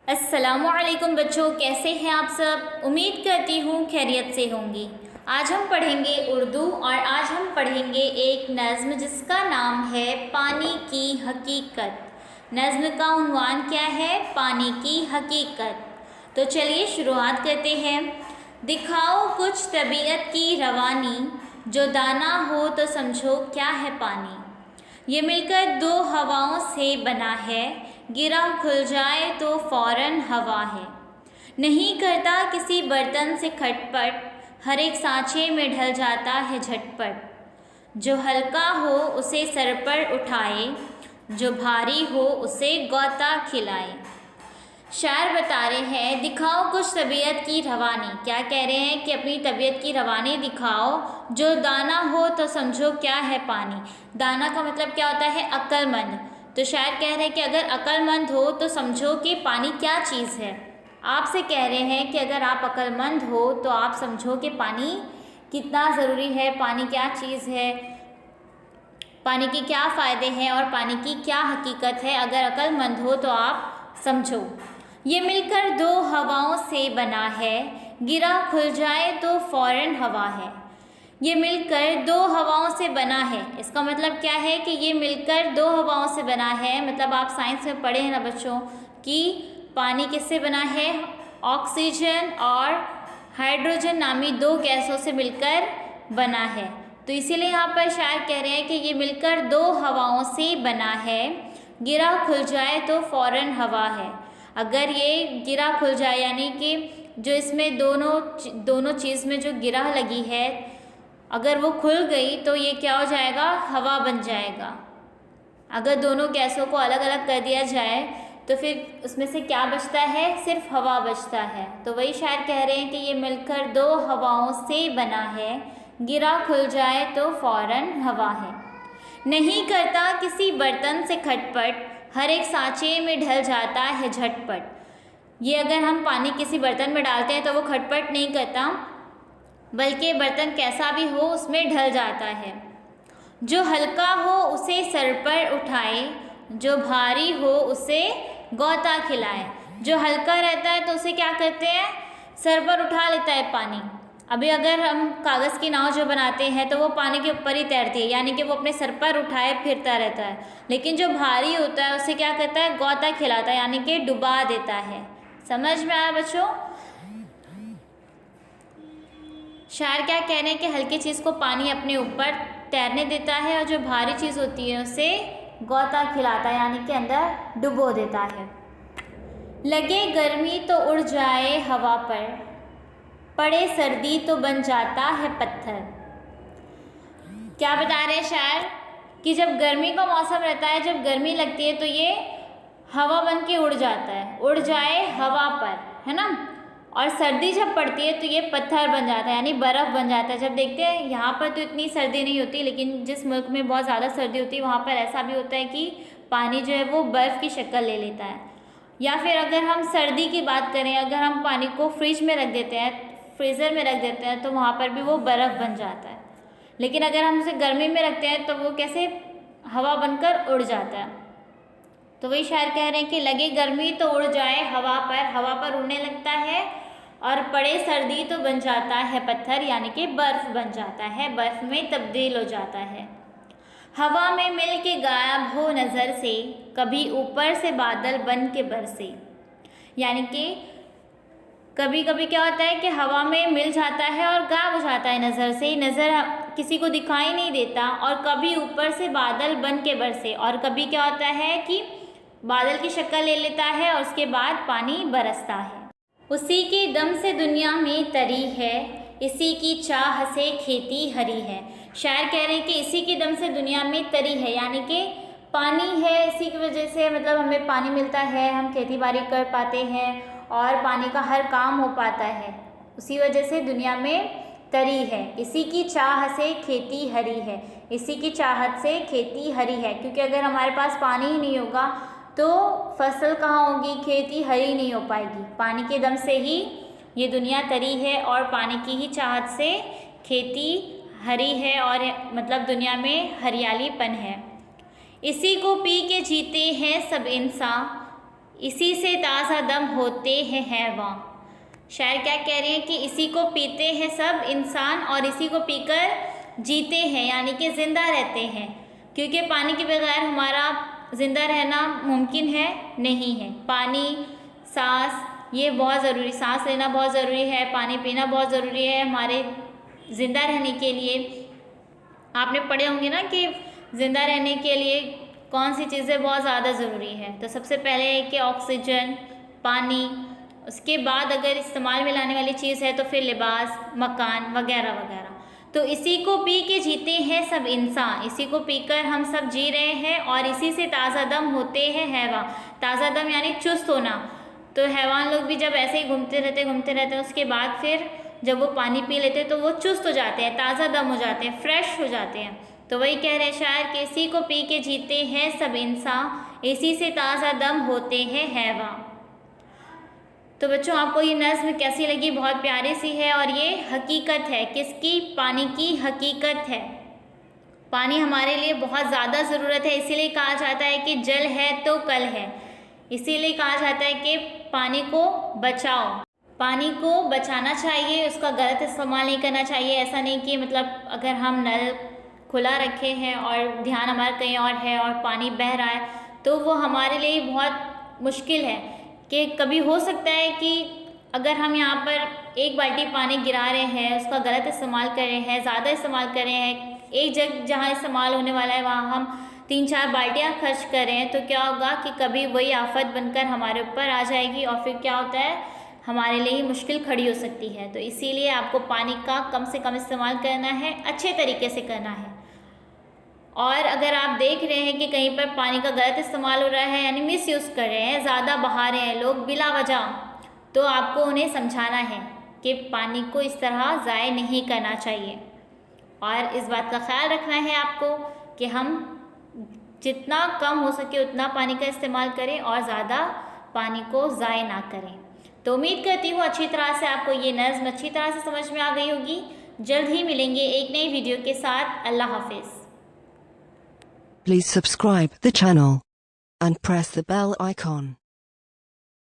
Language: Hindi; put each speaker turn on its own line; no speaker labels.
अस्सलामुअलैकुम बच्चों, कैसे हैं आप सब। उम्मीद करती हूँ खैरियत से होंगी। आज हम पढ़ेंगे उर्दू और आज हम पढ़ेंगे एक नज़्म जिसका नाम है पानी की हकीकत। नज़्म का उन्वान क्या है? पानी की हकीकत। तो चलिए शुरुआत करते हैं। दिखाओ कुछ तबीयत की रवानी, जो दाना हो तो समझो क्या है पानी। ये मिलकर दो हवाओं से बना है, गिरा खुल जाए तो फौरन हवा है। नहीं करता किसी बर्तन से खटपट, हर एक सांचे में ढल जाता है झटपट। जो हल्का हो उसे सर पर उठाए, जो भारी हो उसे गौता खिलाए। शायर बता रहे हैं दिखाओ कुछ तबीयत की रवानी। क्या कह रहे हैं कि अपनी तबीयत की रवानी दिखाओ। जो दाना हो तो समझो क्या है पानी। दाना का मतलब क्या होता है? अक्लमंद। तो शायर कह रहे हैं कि अगर अक्लमंद हो तो समझो कि पानी क्या चीज़ है। आपसे कह रहे हैं कि अगर आप अक्लमंद हो तो आप समझो कि पानी कितना ज़रूरी है, पानी क्या चीज़ है, पानी के क्या फ़ायदे हैं और पानी की क्या हकीकत है। अगर अक्लमंद हो तो आप समझो। ये मिलकर दो हवाओं से बना है, गिरा खुल जाए तो फौरन हवा है। ये मिलकर दो हवाओं से बना है, इसका मतलब क्या है कि ये मिलकर दो हवाओं से बना है। मतलब आप साइंस में पढ़े हैं ना बच्चों कि पानी किससे बना है? ऑक्सीजन और हाइड्रोजन नामी दो गैसों से मिलकर बना है। तो इसीलिए यहाँ पर शायर कह रहे हैं कि ये मिलकर दो हवाओं से बना है, गिरा खुल जाए तो फौरन हवा है। अगर ये गिरा खुल जाए यानी कि जो इसमें दोनों चीज़ में जो गिरा लगी है, अगर वो खुल गई तो ये क्या हो जाएगा? हवा बन जाएगा। अगर दोनों गैसों को अलग अलग कर दिया जाए तो फिर उसमें से क्या बचता है? सिर्फ हवा बचता है। तो वही शायर कह रहे हैं कि ये मिलकर दो हवाओं से बना है, गिरा खुल जाए तो फौरन हवा है। नहीं करता किसी बर्तन से खटपट, हर एक सांचे में ढल जाता है झटपट। ये अगर हम पानी किसी बर्तन में डालते हैं तो वो खटपट नहीं करता, बल्कि बर्तन कैसा भी हो उसमें ढल जाता है। जो हल्का हो उसे सर पर उठाए, जो भारी हो उसे गौता खिलाए। जो हल्का रहता है तो उसे क्या करते हैं? सर पर उठा लेता है पानी। अभी अगर हम कागज़ की नाव जो बनाते हैं तो वो पानी के ऊपर ही तैरती है, यानी कि वो अपने सर पर उठाए फिरता रहता है। लेकिन जो भारी होता है उसे क्या करता है? गौता खिलाता है, यानी कि डुबा देता है। समझ में आया बच्चों? शायर क्या कह रहे हैं कि हल्की चीज़ को पानी अपने ऊपर तैरने देता है और जो भारी चीज़ होती है उसे गौता खिलाता है, यानी कि अंदर डुबो देता है। लगे गर्मी तो उड़ जाए हवा पर, पड़े सर्दी तो बन जाता है पत्थर। क्या बता रहे हैं शायर कि जब गर्मी का मौसम रहता है, जब गर्मी लगती है तो ये हवा बन के उड़ जाता है, उड़ जाए हवा पर, है ना। और सर्दी जब पड़ती है तो ये पत्थर बन जाता है, यानी बर्फ़ बन जाता है। जब देखते हैं यहाँ पर तो इतनी सर्दी नहीं होती, लेकिन जिस मुल्क में बहुत ज़्यादा सर्दी होती है वहाँ पर ऐसा भी होता है कि पानी जो है वो बर्फ़ की शक्ल ले लेता है। या फिर अगर हम सर्दी की बात करें, अगर हम पानी को फ्रिज में रख देते हैं, फ्रीज़र में रख देते हैं तो वहाँ पर भी वो बर्फ़ बन जाता है। लेकिन अगर हम उसे गर्मी में रखते हैं तो वो कैसे? हवा बनकर उड़ जाता है। तो वही शायर कह रहे हैं कि लगे गर्मी तो उड़ जाए हवा पर उड़ने लगता है, और पड़े सर्दी तो बन जाता है पत्थर, यानी कि बर्फ़ बन जाता है, बर्फ़ में तब्दील हो जाता है। हवा में मिल के गायब हो नज़र से, कभी ऊपर से बादल बन के बरसे। यानी कि कभी कभी क्या होता है कि हवा में मिल जाता है और गायब हो जाता है नज़र से, नज़र किसी को दिखाई नहीं देता। और कभी ऊपर से बादल बन के बरसे, और कभी क्या होता है कि बादल की शक्ल ले लेता है और उसके बाद पानी बरसता है। उसी के दम से दुनिया में तरी है, इसी की चाह से खेती हरी है। शायर कह रहे हैं कि इसी के दम से दुनिया में तरी है, यानी कि पानी है, इसी की वजह से मतलब हमें पानी मिलता है, हम खेती बाड़ी कर पाते हैं और पानी का हर काम हो पाता है। उसी वजह से दुनिया में तरी है। इसी की चाह से खेती हरी है, इसी की चाहत से खेती हरी है। क्योंकि अगर हमारे पास पानी ही नहीं होगा तो फसल कहाँ होगी? खेती हरी नहीं हो पाएगी। पानी के दम से ही ये दुनिया तरी है और पानी की ही चाहत से खेती हरी है, और मतलब दुनिया में हरियालीपन है। इसी को पी के जीते हैं सब इंसान, इसी से ताज़ा दम होते हैं हैवां। शायर क्या कह रहे हैं कि इसी को पीते हैं सब इंसान और इसी को पीकर जीते हैं, यानी कि ज़िंदा रहते हैं, क्योंकि पानी के बगैर हमारा ज़िंदा रहना मुमकिन है नहीं है। पानी, सांस, ये बहुत ज़रूरी, सांस लेना बहुत ज़रूरी है, पानी पीना बहुत ज़रूरी है हमारे ज़िंदा रहने के लिए। आपने पढ़े होंगे ना कि ज़िंदा रहने के लिए कौन सी चीज़ें बहुत ज़्यादा ज़रूरी है। तो सबसे पहले है कि ऑक्सीजन, पानी, उसके बाद अगर इस्तेमाल में लाने वाली चीज़ है तो फिर लिबास, मकान वगैरह वगैरह। तो इसी को पी के जीते हैं सब इंसान, इसी को पीकर हम सब जी रहे हैं और इसी से ताज़ा दम होते हैं हैवान। ताज़ा दम यानी चुस्त होना। तो हैवान लोग भी जब ऐसे ही घूमते रहते हैं उसके बाद फिर जब वो पानी पी लेते हैं तो वो चुस्त हो जाते हैं, ताज़ा दम हो जाते हैं, फ्रेश हो जाते हैं। तो वही कह रहे हैं शायर कि इसी को पी के जीते हैं सब इंसान, इसी से ताज़ा दम होते हैं हैवान। तो बच्चों आपको ये नज़्म कैसी लगी? बहुत प्यारी सी है और ये हकीकत है, किसकी? पानी की हकीकत है। पानी हमारे लिए बहुत ज़्यादा ज़रूरत है, इसीलिए कहा जाता है कि जल है तो कल है। इसीलिए कहा जाता है कि पानी को बचाओ, पानी को बचाना चाहिए, उसका गलत इस्तेमाल नहीं करना चाहिए। ऐसा नहीं कि मतलब अगर हम नल खुला रखे हैं और ध्यान हमारा कहीं और है और पानी बह रहा है तो वो हमारे लिए बहुत मुश्किल है कि कभी हो सकता है कि अगर हम यहाँ पर एक बाल्टी पानी गिरा रहे हैं, उसका गलत इस्तेमाल कर रहे हैं, ज़्यादा इस्तेमाल कर रहे हैं, एक जगह जहाँ इस्तेमाल होने वाला है वहाँ हम 3-4 बाल्टियाँ खर्च कर रहे हैं, तो क्या होगा कि कभी वही आफत बनकर हमारे ऊपर आ जाएगी और फिर क्या होता है, हमारे लिए ही मुश्किल खड़ी हो सकती है। तो इसीलिए आपको पानी का कम से कम इस्तेमाल करना है, अच्छे तरीके से करना है। और अगर आप देख रहे हैं कि कहीं पर पानी का गलत इस्तेमाल हो रहा है, यानी मिसयूज़ कर रहे हैं, ज़्यादा बहा रहे हैं लोग बिला वजह, तो आपको उन्हें समझाना है कि पानी को इस तरह ज़ाय नहीं करना चाहिए। और इस बात का ख्याल रखना है आपको कि हम जितना कम हो सके उतना पानी का इस्तेमाल करें और ज़्यादा पानी को ज़ाय ना करें। तो उम्मीद करती हूँ अच्छी तरह से आपको ये नज़्म अच्छी तरह से समझ में आ गई होगी। जल्द ही मिलेंगे एक नई वीडियो के साथ। अल्लाह हाफिज़।
Please subscribe the channel and press the bell icon.